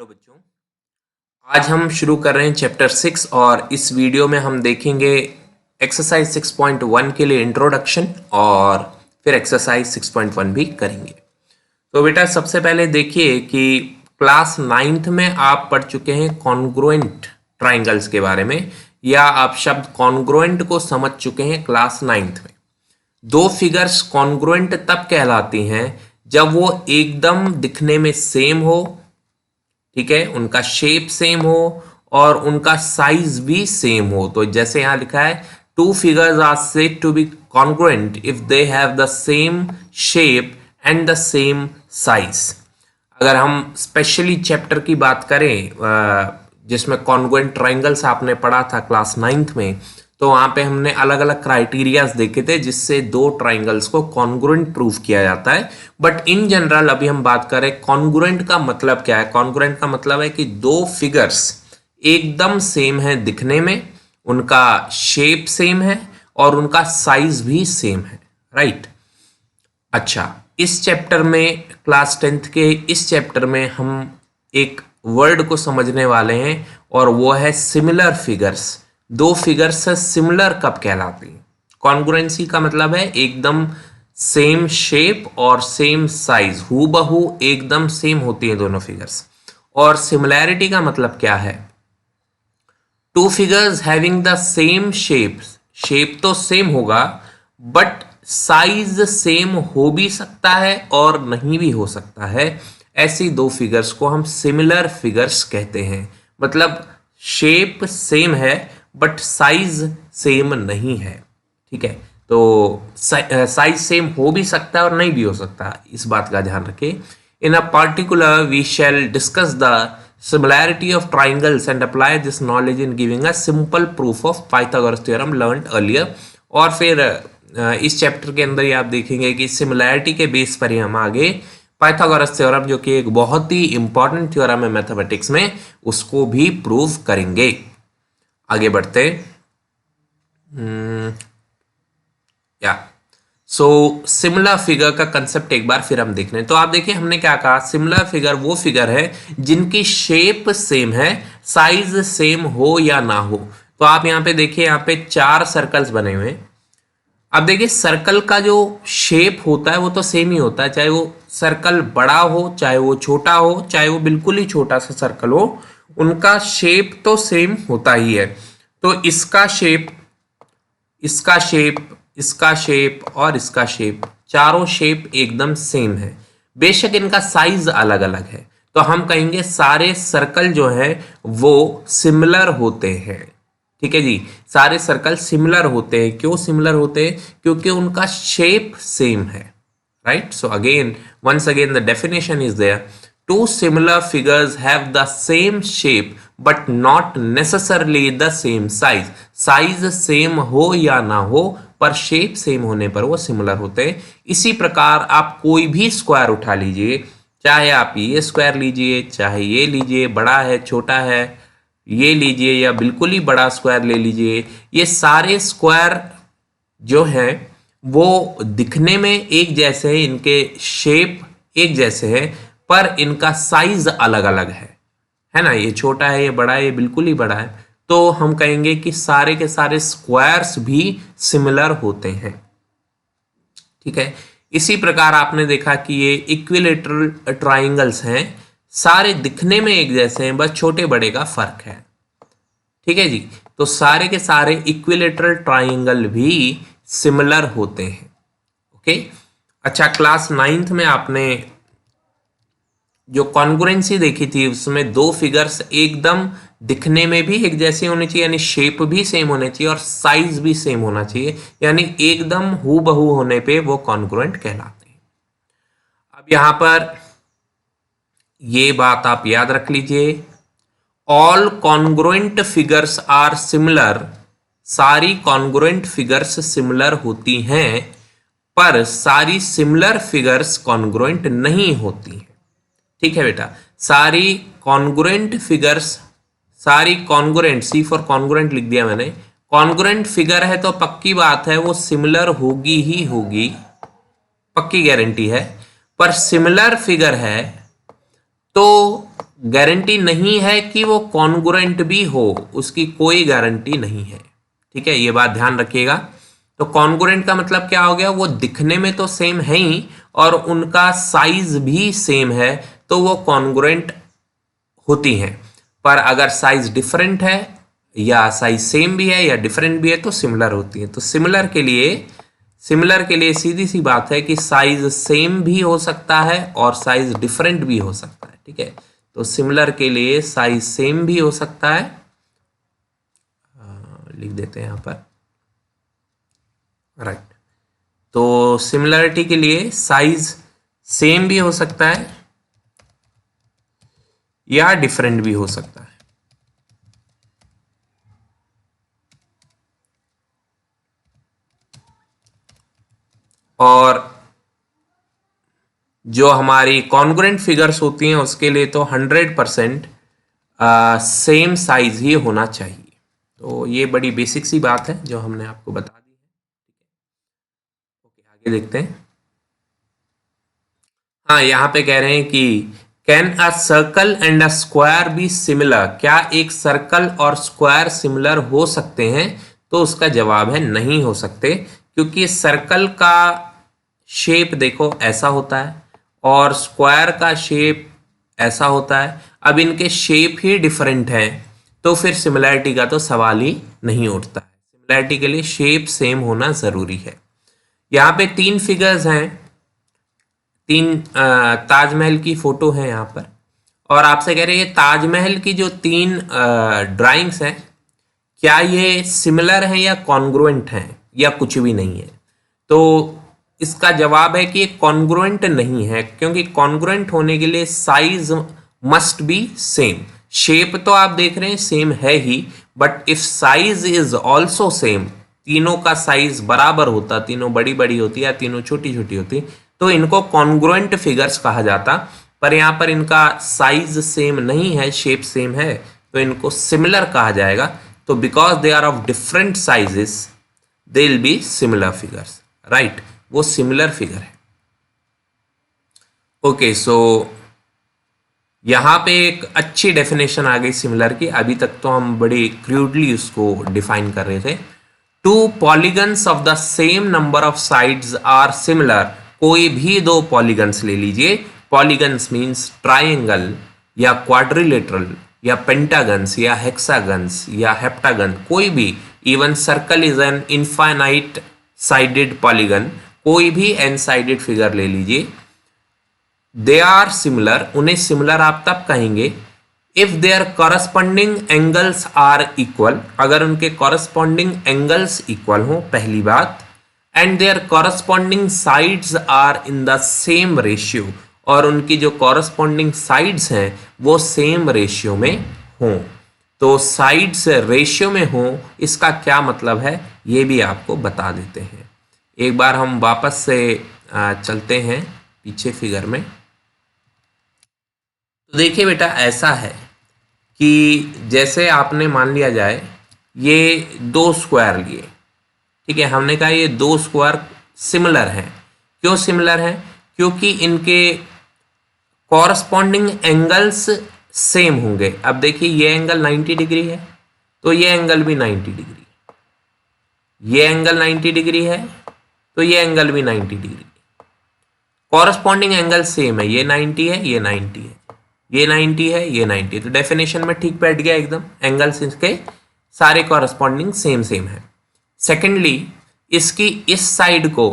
Hello बच्चों, आज हम शुरू कर रहे हैं चैप्टर 6 और इस वीडियो में हम देखेंगे एक्सरसाइज 6.1 के लिए इंट्रोडक्शन और फिर एक्सरसाइज 6.1 भी करेंगे। तो बेटा सबसे पहले देखिए कि क्लास 9th में आप पढ़ चुके हैं कॉन्ग्रुएंट ट्राइंगल्स के बारे में, या आप शब्द कॉन्ग्रुएंट को समझ चुके हैं क्लास 9th में। दो फिगर्स कॉन्ग्रुएंट तब कहलाती हैं जब वो एकदम दिखने में सेम हो, ठीक है, उनका शेप सेम हो और उनका साइज भी सेम हो। तो जैसे यहां लिखा है, two figures are said to be congruent if they have the same shape and the same size. अगर हम स्पेशली चैप्टर की बात करें जिसमें कॉन्ग्रुएंट ट्राइंगल्स आपने पढ़ा था क्लास 9th में, तो वहां पे हमने अलग अलग क्राइटेरियाज देखे थे जिससे दो ट्राइंगल्स को कॉन्ग्रुएंट प्रूव किया जाता है। बट इन जनरल अभी हम बात करें कॉन्ग्रुएंट का मतलब क्या है। कॉन्ग्रुएंट का मतलब है कि दो फिगर्स एकदम सेम है दिखने में, उनका शेप सेम है और उनका साइज भी सेम है, राइट। अच्छा, इस चैप्टर में क्लास 10th के इस चैप्टर में हम एक वर्ड को समझने वाले हैं और वो है सिमिलर फिगर्स। दो फिगर्स सिमिलर कब कहलाती हैं? कॉन्ग्रुएंसी का मतलब है एकदम सेम शेप और सेम साइज, हूबहू एकदम सेम होती है दोनों फिगर्स। और सिमिलैरिटी का मतलब क्या है? Two figures having the same shape, shape तो सेम होगा बट साइज सेम हो भी सकता है और नहीं भी हो सकता है। ऐसी दो फिगर्स को हम सिमिलर फिगर्स कहते हैं। मतलब शेप सेम है बट साइज सेम नहीं है, ठीक है। तो साइज सेम हो भी सकता है और नहीं भी हो सकता, इस बात का ध्यान रखें। In a particular we shall discuss the similarity of triangles and apply this knowledge in giving a simple proof of Pythagoras theorem learned earlier। और फिर इस चैप्टर के अंदर ही आप देखेंगे कि सिमिलैरिटी के बेस पर ही हम आगे पाइथागोरस थ्योरम, जो कि एक बहुत ही इंपॉर्टेंट थ्योरम है मैथमेटिक्स में, उसको भी प्रूव करेंगे। आगे बढ़ते या सो सिमिलर फिगर का कंसेप्ट एक बार फिर हम देख रहे हैं। तो आप देखिए हमने क्या कहा, सिमिलर फिगर वो फिगर है जिनकी शेप सेम है, साइज सेम हो या ना हो। तो आप यहाँ पे देखिए, यहाँ पे 4 सर्कल्स बने हुए हैं। अब देखिए सर्कल का जो शेप होता है वो तो सेम ही होता है, चाहे वो सर्कल बड़ा हो, चाहे वो छोटा हो, चाहे वो बिल्कुल ही छोटा सा सर्कल हो, उनका शेप तो सेम होता ही है। तो इसका शेप, इसका शेप, इसका शेप और इसका शेप, चारों शेप एकदम सेम है। बेशक इनका साइज अलग अलग है, तो हम कहेंगे सारे सर्कल जो है वो सिमिलर होते हैं, ठीक है जी। सारे सर्कल सिमिलर होते हैं। क्यों सिमिलर होते हैं? क्योंकि उनका शेप सेम है, right. So again once again the definition is there, two similar figures have the same shape but not necessarily the same size। Size same हो या ना हो पर शेप सेम होने पर वो सिमिलर होते हैं। इसी प्रकार आप कोई भी स्क्वायर उठा लीजिए, चाहे आप ये स्क्वायर लीजिए, चाहे ये लीजिए, बड़ा है छोटा है ये लीजिए, या बिल्कुल ही बड़ा स्क्वायर ले लीजिए, ये सारे स्क्वायर जो है वो दिखने में एक जैसे हैं, इनके शेप एक जैसे हैं, पर इनका साइज अलग अलग है ना। ये छोटा है, ये बड़ा है, ये बिल्कुल ही बड़ा है। तो हम कहेंगे कि सारे के सारे स्क्वायर्स भी सिमिलर होते हैं, ठीक है। इसी प्रकार आपने देखा कि ये इक्विलेटरल ट्राइंगल्स हैं, सारे दिखने में एक जैसे हैं, बस छोटे बड़े का फर्क है, ठीक है जी। तो सारे के सारे इक्विलेटरल ट्राइंगल भी सिमिलर होते हैं, ओके। अच्छा, क्लास 9th में आपने जो कॉन्ग्रुएंसी देखी थी उसमें दो फिगर्स एकदम दिखने में भी एक जैसे होने चाहिए, यानी शेप भी सेम होने चाहिए और साइज भी सेम होना चाहिए, यानी एकदम हूबहू होने पे वो कॉन्ग्रुएंट कहलाते हैं। अब यहां पर ये बात आप याद रख लीजिए, all congruent figures are similar. सारी कॉन्ग्रुएंट फिगर्स सिमिलर होती हैं पर सारी सिमिलर फिगर्स कॉन्ग्रुएंट नहीं होती हैं, ठीक है बेटा। सारी कॉन्ग्रुएंट फिगर्स, सारी कॉन्ग्रुएंट, सी फॉर कॉन्ग्रुएंट लिख दिया मैंने। कॉन्ग्रुएंट फिगर है तो पक्की बात है वो सिमिलर होगी ही होगी, पक्की गारंटी है। पर सिमिलर फिगर है तो गारंटी नहीं है कि वो कॉन्ग्रुएंट भी हो, उसकी कोई गारंटी नहीं है। ठीक है, ये बात ध्यान रखिएगा। तो कॉन्ग्रुएंट का मतलब क्या हो गया, वो दिखने में तो सेम है ही और उनका साइज भी सेम है, तो वो कॉन्ग्रुएंट होती हैं। पर अगर साइज डिफरेंट है या साइज सेम भी है या डिफरेंट भी है तो सिमिलर होती है। तो सिमिलर के लिए सीधी सी बात है कि साइज सेम भी हो सकता है और साइज डिफरेंट भी हो सकता है। ठीक है, तो सिमिलर के लिए साइज सेम भी हो सकता है, लिख देते हैं यहां पर, राइट। तो सिमिलरिटी के लिए साइज सेम भी हो सकता है या डिफरेंट भी हो सकता है। और जो हमारी कॉन्ग्रुएंट फिगर्स होती हैं उसके लिए तो 100% सेम साइज ही होना चाहिए। तो ये बड़ी बेसिक सी बात है जो हमने आपको बता दी है। ओके, आगे देखते हैं। हाँ, यहाँ पे कह रहे हैं कि can a circle and a square be similar, क्या एक सर्कल और स्क्वायर सिमिलर हो सकते हैं? तो उसका जवाब है नहीं हो सकते, क्योंकि सर्कल का शेप देखो ऐसा होता है और स्क्वायर का शेप ऐसा होता है। अब इनके शेप ही डिफरेंट है तो फिर सिमिलैरिटी का तो सवाल ही नहीं उठता है। सिमिलैरिटी के लिए शेप सेम होना जरूरी है। यहाँ पे 3 फिगर्स हैं, 3 ताजमहल की फोटो है यहाँ पर, और आपसे कह रहे हैं ये ताजमहल की जो 3 ड्राइंग्स हैं क्या ये सिमिलर हैं या कॉन्ग्रुएंट हैं या कुछ भी नहीं है। तो इसका जवाब है कि ये कॉन्ग्रुएंट नहीं है, क्योंकि कॉन्ग्रुएंट होने के लिए size must be same. Shape तो आप देख रहे हैं सेम है ही, but if size is also same, तीनों का साइज बराबर होता, तीनों बड़ी बड़ी होती या तीनों छोटी छोटी होती, तो इनको कॉन्ग्रुएंट फिगर्स कहा जाता। पर यहाँ पर इनका साइज सेम नहीं है, शेप सेम है, तो इनको सिमिलर कहा जाएगा। तो because they are of different sizes they will be similar figures, right, वो सिमिलर फिगर है। ओके, सो यहां पे एक अच्छी डेफिनेशन आ गई सिमिलर की। अभी तक तो हम बड़ी क्रूडली उसको डिफाइन कर रहे थे। Two polygons of the same number of sides are similar, कोई भी 2 पॉलीगन्स ले लीजिए। पॉलीगन्स मीन्स ट्राइंगल या क्वाड्रिलेटरल या पेंटागन्स या हेक्सागन्स या हेप्टागन, कोई भी, even circle is an infinite sided polygon, कोई भी एन साइडेड फिगर ले लीजिए। दे आर सिमिलर, उन्हें सिमिलर आप तब कहेंगे if their corresponding angles are equal, अगर उनके कॉरस्पॉन्डिंग एंगल्स इक्वल हो, पहली बात, and their corresponding sides are in the same ratio, और उनकी जो कॉरस्पॉन्डिंग साइड्स हैं वो सेम रेशियो में हों। तो साइड्स रेशियो में हों इसका क्या मतलब है ये भी आपको बता देते हैं। एक बार हम वापस से चलते हैं पीछे फिगर में। तो देखिए बेटा, ऐसा है कि जैसे आपने मान लिया जाए ये 2 स्क्वायर लिए, ठीक है, हमने कहा ये 2 स्क्वायर सिमिलर हैं। क्यों सिमिलर हैं? क्योंकि इनके कॉरस्पॉन्डिंग एंगल्स सेम होंगे। अब देखिए ये एंगल 90 डिग्री है तो ये एंगल भी 90 डिग्री, ये एंगल 90 डिग्री है तो ये एंगल भी 90 डिग्री। कॉरस्पॉन्डिंग एंगल सेम है, ये 90 है, ये 90 है, ये 90 है, ये 90 है। तो डेफिनेशन में ठीक बैठ गया एकदम, एंगल्स इसके सारे कॉरस्पॉन्डिंग सेम सेम है। सेकेंडली, इसकी इस साइड को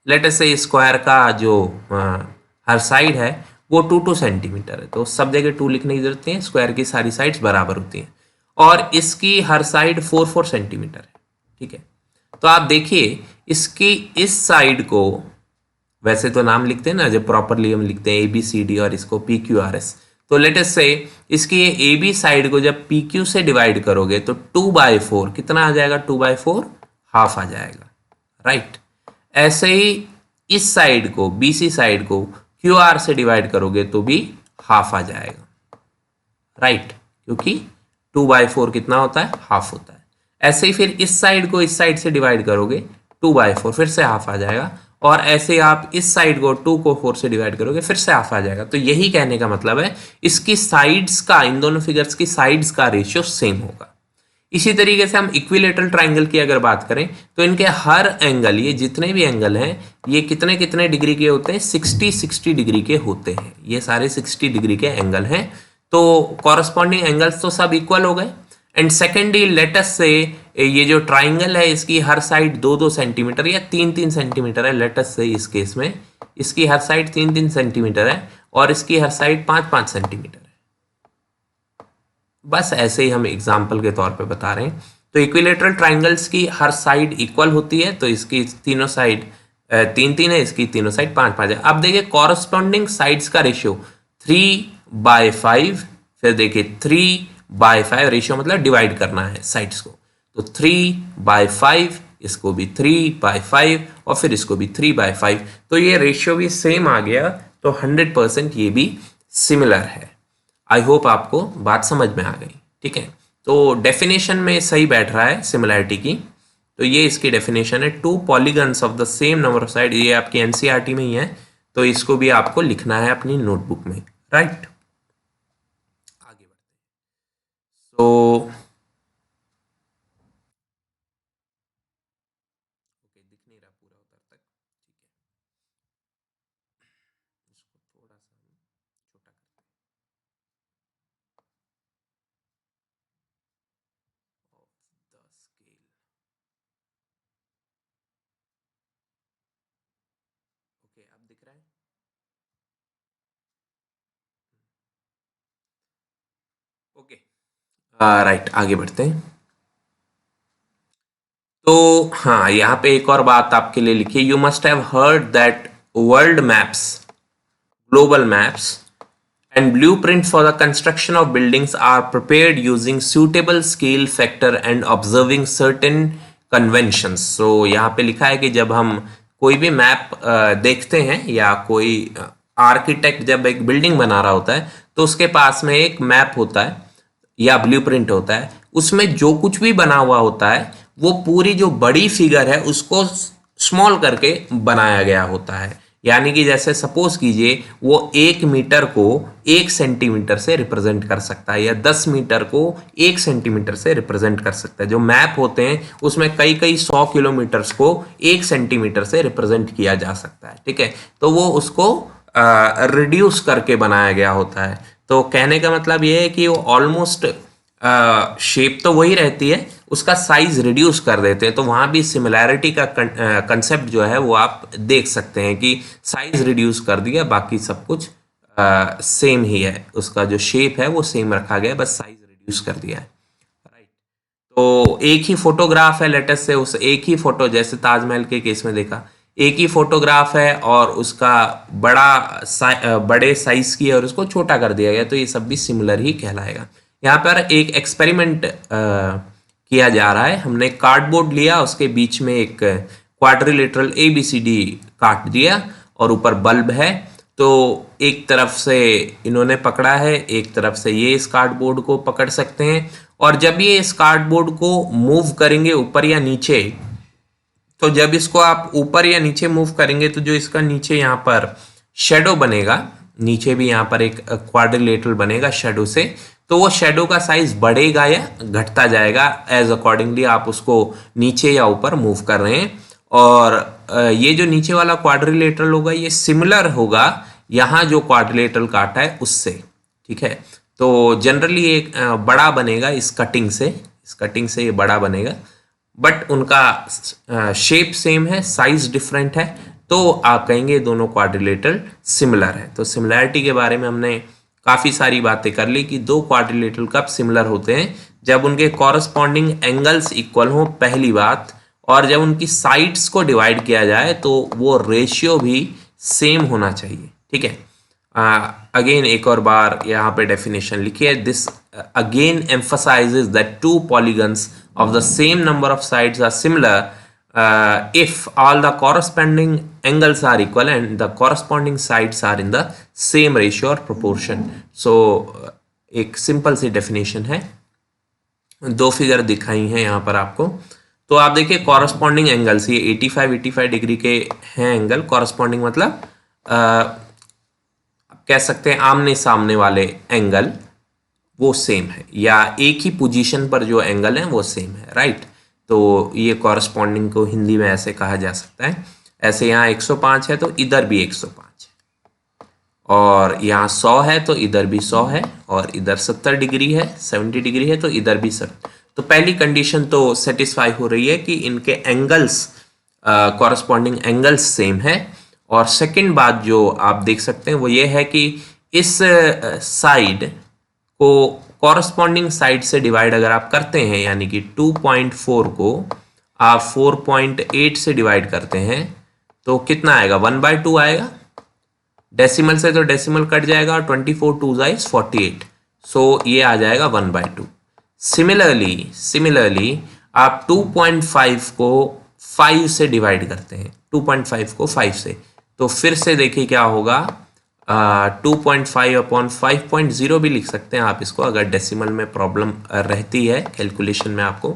लेट अस से स्क्वायर का जो हर साइड है वो 2 सेंटीमीटर है, तो सब जगह 2 लिखने की जरूरत नहीं है, स्क्वायर की सारी साइड्स बराबर होती हैं। और इसकी हर साइड 4 सेंटीमीटर है, ठीक है। तो आप देखिए इसकी इस साइड को, वैसे तो नाम लिखते हैं ना जब प्रॉपरली हम लिखते हैं ABCD और इसको PQRS, तो लेट अस से इसकी ये AB साइड को जब PQ से डिवाइड करोगे तो 2/4 कितना आ जाएगा? 2/4 हाफ आ जाएगा, राइट। ऐसे ही इस साइड को, BC साइड को QR से डिवाइड करोगे तो भी हाफ आ जाएगा, राइट, क्योंकि 2/4 कितना होता है? हाफ होता है। ऐसे ही फिर इस साइड को इस साइड से डिवाइड करोगे 2/4 फिर से हाफ आ जाएगा, और ऐसे आप इस साइड को 2 को 4 से डिवाइड करोगे फिर से हाफ आ जाएगा। तो यही कहने का मतलब है इसकी साइड्स का, इन दोनों फिगर्स की साइड्स का रेशियो सेम होगा। इसी तरीके से हम इक्विलेटरल ट्राइंगल की अगर बात करें तो इनके हर एंगल, ये जितने भी एंगल हैं ये कितने कितने डिग्री के होते हैं, 60 डिग्री के होते हैं। ये सारे 60 डिग्री के एंगल हैं। तो कॉरस्पॉन्डिंग एंगल्स तो सब इक्वल हो गए। एंड सेकेंडली लेटस से ये जो ट्राइंगल है इसकी हर साइड 2-2 सेंटीमीटर या 3-3 सेंटीमीटर है। लेटस से इस केस में इसकी हर साइड 3-3 सेंटीमीटर है और इसकी हर साइड 5-5 सेंटीमीटर है। बस ऐसे ही हम एग्जाम्पल के तौर पे बता रहे हैं। तो इक्विलेटरल ट्राइंगल्स की हर साइड इक्वल होती है, तो इसकी तीनों साइड 3-3 है, इसकी तीनों साइड 5-5 है। अब देखिए कॉरस्पॉन्डिंग साइड्स का रेशियो 3/5, फिर देखिए 3/5 रेशियो मतलब डिवाइड करना है साइड्स को, तो 3/5, इसको भी 3/5 और फिर इसको भी 3/5। तो ये रेशियो भी सेम आ गया, तो 100% ये भी सिमिलर है। आई होप आपको बात समझ में आ गई। ठीक है, तो डेफिनेशन में सही बैठ रहा है सिमिलैरिटी की। तो ये इसकी डेफिनेशन है, 2 polygons of the same number of side. ये आपकी एनसीईआरटी में ही है, तो इसको भी आपको लिखना है अपनी नोटबुक में, राइट। आगे बढ़ते। तो दिख नहीं रहा पूरा उधर तक, ठीक है, इसको थोड़ा सा छोटा करते हैं। ऑफ द स्केल, ओके, अब दिख रहा है। ओके, राइट, आगे बढ़ते हैं। तो हाँ, यहाँ पे एक और बात आपके लिए लिखी है, you must have heard that world maps, global maps and blueprints for the construction of buildings are prepared using suitable scale factor and observing certain conventions। so यहाँ पे लिखा है कि जब हम कोई भी मैप देखते हैं या कोई आर्किटेक्ट जब एक बिल्डिंग बना रहा होता है तो उसके पास में एक मैप होता है या ब्लूप्रिंट होता है, उसमें जो कुछ भी बना हुआ होता है वो पूरी जो बड़ी फिगर है उसको स्मॉल करके बनाया गया होता है। यानी कि जैसे सपोज कीजिए वो 1 मीटर को 1 सेंटीमीटर से रिप्रेजेंट कर सकता है या 10 मीटर को 1 सेंटीमीटर से रिप्रेजेंट कर सकता है। जो मैप होते हैं उसमें कई कई 100 किलोमीटर्स को 1 सेंटीमीटर से रिप्रेजेंट किया जा सकता है। ठीक है, तो वो उसको रिड्यूस करके बनाया गया होता है। तो कहने का मतलब ये है कि वो ऑलमोस्ट शेप तो वही रहती है, उसका साइज रिड्यूस कर देते हैं। तो वहाँ भी सिमिलैरिटी का कंसेप्ट जो है वो आप देख सकते हैं कि साइज रिड्यूस कर दिया, बाकी सब कुछ सेम ही है, उसका जो शेप है वो सेम रखा गया, बस साइज रिड्यूस कर दिया है, राइट। तो एक ही फोटोग्राफ है, लेटेस्ट से उस एक ही फोटो, जैसे ताजमहल के केस में देखा, एक ही फोटोग्राफ है और उसका बड़े साइज की है और उसको छोटा कर दिया गया, तो ये सब भी सिमिलर ही कहलाएगा। यहाँ पर एक एक्सपेरिमेंट किया जा रहा है। हमने कार्डबोर्ड लिया, उसके बीच में एक क्वाड्रिलेटरल ABCD काट दिया और ऊपर बल्ब है। तो एक तरफ से इन्होंने पकड़ा है, एक तरफ से ये इस कार्डबोर्ड को पकड़ सकते हैं, और जब ये इस कार्डबोर्ड को मूव करेंगे ऊपर या नीचे, तो जब इसको आप ऊपर या नीचे मूव करेंगे तो जो इसका नीचे यहाँ पर शेडो बनेगा, नीचे भी यहाँ पर एक क्वाड्रिलेटरल बनेगा शेडो से, तो वो शेडो का साइज बढ़ेगा या घटता जाएगा एज अकॉर्डिंगली आप उसको नीचे या ऊपर मूव कर रहे हैं। और ये जो नीचे वाला क्वाड्रिलेटरल होगा ये सिमिलर होगा यहाँ जो क्वाड्रिलेटरल काटा है उससे। ठीक है, तो जनरली एक बड़ा बनेगा इस कटिंग से ये बड़ा बनेगा, बट उनका शेप सेम है, साइज डिफरेंट है, तो आप कहेंगे दोनों क्वाड्रिलेटरल सिमिलर है। तो सिमिलैरिटी के बारे में हमने काफ़ी सारी बातें कर ली कि दो क्वाड्रिलेटरल कब सिमिलर होते हैं, जब उनके कॉरस्पॉन्डिंग एंगल्स इक्वल हो, पहली बात, और जब उनकी साइड्स को डिवाइड किया जाए तो वो रेशियो भी सेम होना चाहिए। ठीक है, अगेन एक और बार यहाँ पे डेफिनेशन लिखी है, this again emphasises that 2 polygons of the same number of sides are similar if all the corresponding angles are equal and the corresponding sides are in the same ratio or proportion। so एक simple सी definition है, 2 figure दिखाई हैं यहाँ पर आपको। तो आप देखिए कॉरस्पॉन्डिंग एंगल्स, ये 85 डिग्री के हैं एंगल, कॉरस्पॉन्डिंग मतलब कह सकते हैं आमने सामने वाले एंगल वो सेम है, या एक ही पोजीशन पर जो एंगल है वो सेम है, राइट। तो ये कॉरस्पॉन्डिंग को हिंदी में ऐसे कहा जा सकता है। ऐसे यहाँ 105 है तो इधर भी 105 है, और यहाँ 100 है तो इधर भी 100 है, और इधर 70 डिग्री है, 70 डिग्री है तो इधर भी 70। तो पहली कंडीशन तो सेटिस्फाई हो रही है कि इनके एंगल्स, कॉरस्पॉन्डिंग एंगल्स सेम है। और सेकंड बात जो आप देख सकते हैं वो ये है कि इस साइड को कॉरस्पॉन्डिंग साइड से डिवाइड अगर आप करते हैं, यानी कि 2.4 को आप 4.8 से डिवाइड करते हैं तो कितना आएगा, 1/2 आएगा। डेसिमल से तो डेसिमल कट जाएगा, और 24 2 इज 48, सो ये आ जाएगा 1/2। सिमिलरली आप 2.5 को 5 से डिवाइड करते हैं, 2.5 को 5 से, तो फिर से देखिए क्या होगा, 2.5 अपॉन 5.0 भी लिख सकते हैं आप इसको, अगर डेसिमल में प्रॉब्लम रहती है कैलकुलेशन में आपको।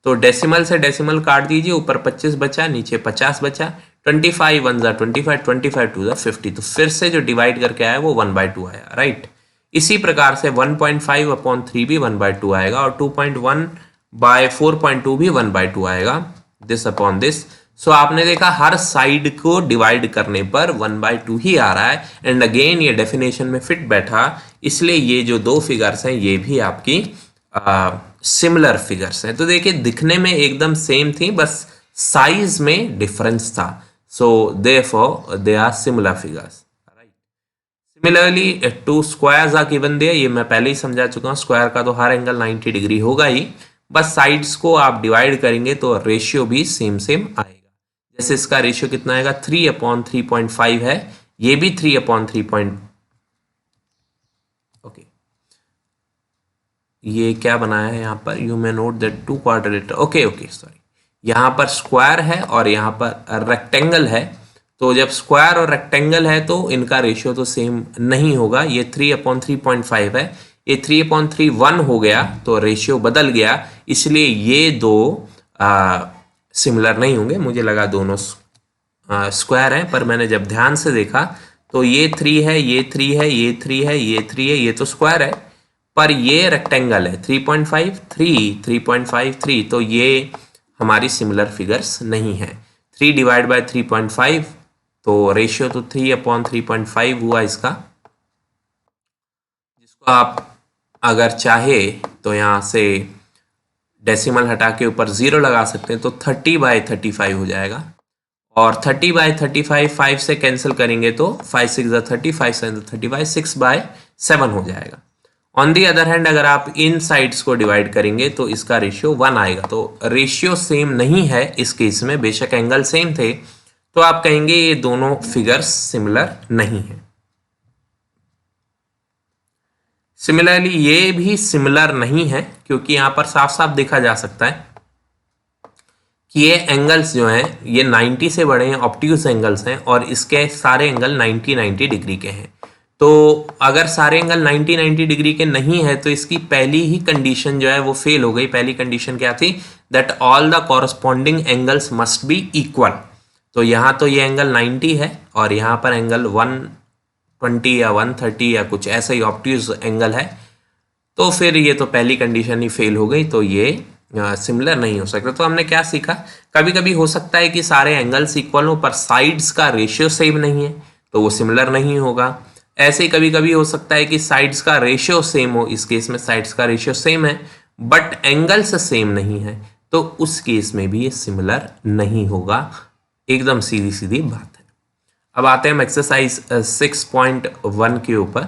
तो डेसिमल से डेसिमल काट दीजिए, ऊपर 25 बचा, नीचे 50 बचा, 25 1 जा 25, 25 2 जा 50, तो फिर से जो डिवाइड करके आया वो 1/2 आया, राइट। इसी प्रकार से 1.5 अपॉन 3 भी 1/2 आएगा, और 2.1 बाय 4.2 भी 1/2 आएगा, दिस अपॉन दिस। सो आपने देखा हर साइड को डिवाइड करने पर 1/2 ही आ रहा है, एंड अगेन ये डेफिनेशन में फिट बैठा, इसलिए ये जो दो फिगर्स हैं ये भी आपकी सिमिलर फिगर्स हैं। तो देखिए दिखने में एकदम सेम थी, बस साइज में डिफरेंस था, so therefore they are similar figures. Similarly two squares are given there, ये मैं पहले ही समझा चुका हूँ, स्क्वायर का तो हर एंगल 90 डिग्री होगा ही, बस साइड्स को आप डिवाइड करेंगे तो रेशियो भी सेम आएगा। जैसे इसका रेशियो कितना आएगा, 3/3.5 है, ये भी 3/3. ओके, ये क्या बनाया है यहाँ पर, you may note that 2 quadrilateral, okay sorry, यहाँ पर स्क्वायर है और यहाँ पर रेक्टेंगल है, तो जब स्क्वायर और रेक्टेंगल है तो इनका रेशियो तो सेम नहीं होगा। ये 3/3.5 है, ये 3/3 हो गया, तो रेशियो बदल गया, इसलिए ये दो सिमिलर नहीं होंगे। मुझे लगा दोनों स्क्वायर हैं, पर मैंने जब ध्यान से देखा तो ये 3 है, ये 3 है, ये 3 है, ये 3 है, ये तो स्क्वायर है, पर ये रेक्टेंगल है, 3.5 3 3.5 3, तो ये हमारी सिमिलर फिगर्स नहीं है। 3 डिवाइड बाय 3.5, तो रेशियो तो 3/3.5 हुआ इसका, जिसको आप अगर चाहे तो यहाँ से डेसिमल हटा के ऊपर 0 लगा सकते हैं, तो 30/35 हो जाएगा, और 30/35 5 से कैंसिल करेंगे तो 5 6 30, 5 7 35, 6/7 हो जाएगा। ऑन दी अदर हैंड अगर आप इन साइड्स को डिवाइड करेंगे तो इसका रेशियो 1 आएगा, तो रेशियो सेम नहीं है इस केस में, बेशक एंगल सेम थे, तो आप कहेंगे ये दोनों फिगर्स सिमिलर नहीं है। सिमिलरली ये भी सिमिलर नहीं है, क्योंकि यहां पर साफ साफ देखा जा सकता है कि ये एंगल्स जो हैं ये 90 से बड़े हैं, ऑब्ट्यूज एंगल्स हैं, और इसके सारे एंगल 90 डिग्री के हैं। तो अगर सारे एंगल 90 डिग्री के नहीं है तो इसकी पहली ही कंडीशन जो है वो फेल हो गई। पहली कंडीशन क्या थी, that all the corresponding angles must be equal. तो यहाँ तो ये एंगल 90 है, और यहाँ पर एंगल 120 या 130 या कुछ ऐसा ही ऑब्ट्यूज एंगल है, तो फिर ये तो पहली कंडीशन ही फेल हो गई, तो ये सिमिलर नहीं हो सकता। तो हमने क्या सीखा, कभी कभी हो सकता है कि सारे एंगल्स इक्वल हो पर साइड्स का रेशियो सेम नहीं है, तो वो सिमिलर नहीं होगा। ऐसे ही कभी कभी हो सकता है कि साइड्स का रेशियो सेम हो, इस केस में साइड्स का रेशियो सेम है बट एंगल्स सेम नहीं है, तो उस केस में भी ये सिमिलर नहीं होगा। एकदम सीधी सीधी बात है। अब आते हैं हम एक्सरसाइज 6.1 के ऊपर,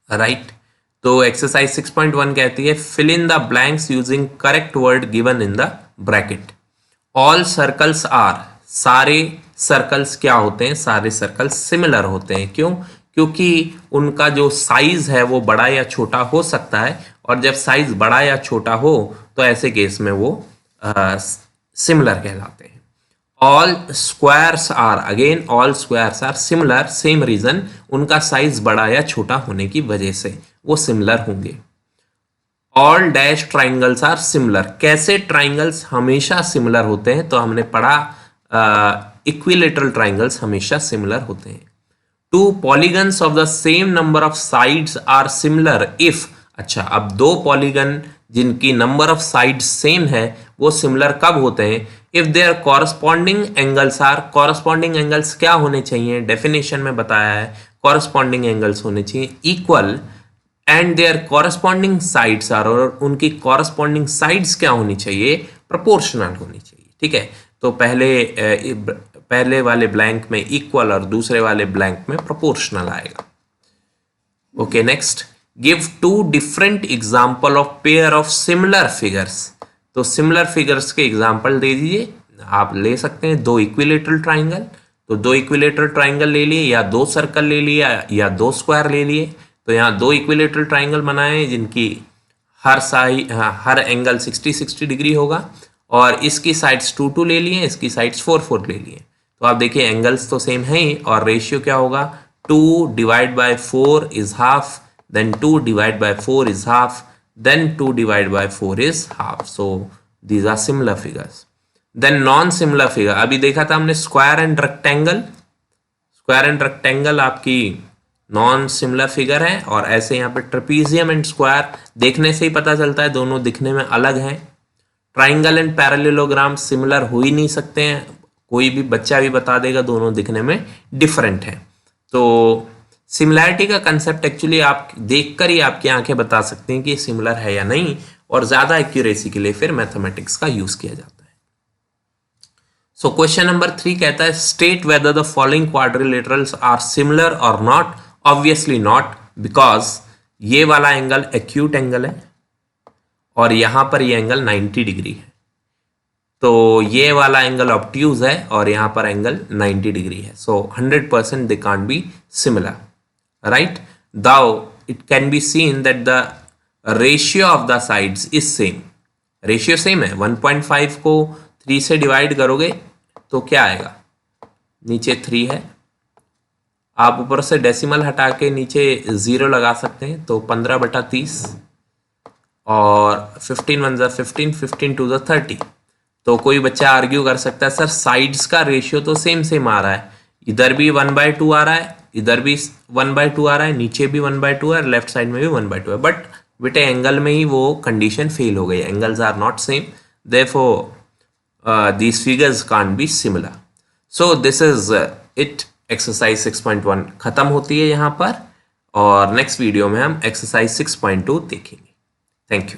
राइट। तो एक्सरसाइज 6.1 कहती है fill in the blanks using correct word given in the bracket. All circles are, सारे सर्कल्स क्या होते हैं, सारे सर्कल्स सिमिलर होते हैं। क्यों, क्योंकि उनका जो साइज है वो बड़ा या छोटा हो सकता है, और जब साइज बड़ा या छोटा हो तो ऐसे केस में वो सिमिलर कहलाते हैं। All squares are, again all squares are similar, same reason, उनका साइज बड़ा या छोटा होने की वजह से वो सिमिलर होंगे। All dash triangles are similar. कैसे ट्राइंगल्स हमेशा सिमिलर होते हैं? तो हमने पढ़ा इक्विलेटरल ट्राइंगल्स हमेशा सिमिलर होते हैं। Two polygons of the same number of sides are similar if, अच्छा अब दो पॉलीगन जिनकी नंबर ऑफ साइड्स सेम है वो सिमिलर कब होते हैं? If their corresponding angles are, corresponding angles क्या होने चाहिए? डेफिनेशन में बताया है कॉरस्पॉन्डिंग एंगल्स होने चाहिए equal and their corresponding sides are, और उनकी कॉरस्पॉन्डिंग साइड्स क्या होनी चाहिए? प्रोपोर्शनल होनी चाहिए। ठीक है, तो पहले वाले ब्लैंक में इक्वल और दूसरे वाले ब्लैंक में प्रोपोर्शनल आएगा। Okay, next, give two different example of pair of similar figures. तो सिमिलर फिगर्स के एग्जाम्पल दे दीजिए। आप ले सकते हैं दो इक्विलेटरल ट्राइंगल, तो दो इक्विलेटरल ट्राइंगल ले लिए, या दो सर्कल ले लिया, या दो स्क्वायर ले लिए। तो यहाँ दो इक्विलेटरल ट्राइंगल बनाए जिनकी हर एंगल 60 डिग्री होगा, और इसकी साइड्स 2 ले लिए, इसकी साइड्स 4 ले लिए। तो आप देखिए एंगल्स तो सेम है ही, और रेशियो क्या होगा? 2 divide by 4 is half, then 2 divided by 4 is half, then 2 divided by 4 is half. So these are similar figures. Then non-similar figure, अभी देखा था हमने square and rectangle. Square and rectangle आपकी नॉन सिमिलर फिगर है, और ऐसे यहाँ पे ट्रेपीजियम एंड स्क्वायर देखने से ही पता चलता है दोनों दिखने में अलग हैं। ट्राइंगल एंड पैरेललोग्राम सिमिलर हो ही नहीं सकते हैं, कोई भी बच्चा भी बता देगा दोनों दिखने में डिफरेंट है। तो सिमिलैरिटी का कंसेप्ट एक्चुअली आप देखकर ही आपकी आंखें बता सकते हैं कि सिमिलर है या नहीं, और ज्यादा एक्यूरेसी के लिए फिर मैथमेटिक्स का यूज किया जाता है। सो क्वेश्चन नंबर 3 कहता है state whether the following quadrilaterals are similar और नॉट। ऑब्वियसली नॉट, बिकॉज ये वाला एंगल एक्यूट एंगल है और यहां पर ये एंगल 90 डिग्री है, तो ये वाला एंगल ऑब्ट्यूज है और यहां पर एंगल 90 डिग्री है। सो 100% they can't be similar, right? Thou it can be seen that the ratio of the sides is same. Ratio same है। 1.5 को 3 से डिवाइड करोगे तो क्या आएगा? नीचे 3 है, आप ऊपर से डेसिमल हटा के नीचे 0 लगा सकते हैं, तो 15/30 और 15 1 15, 15 2 30। तो कोई बच्चा आर्ग्यू कर सकता है सर साइड्स का रेशियो तो सेम आ रहा है, इधर भी 1/2 आ रहा है, इधर भी 1/2 आ रहा है, नीचे भी 1/2 है, लेफ्ट साइड में भी 1/2 है, बट बेटे एंगल में ही वो कंडीशन फेल हो गई। Angles are not same, therefore these figures can't be similar. So this is it. Exercise 6.1 खत्म होती है यहाँ पर, और नेक्स्ट वीडियो में हम एक्सरसाइज 6.2 देखेंगे। Thank you.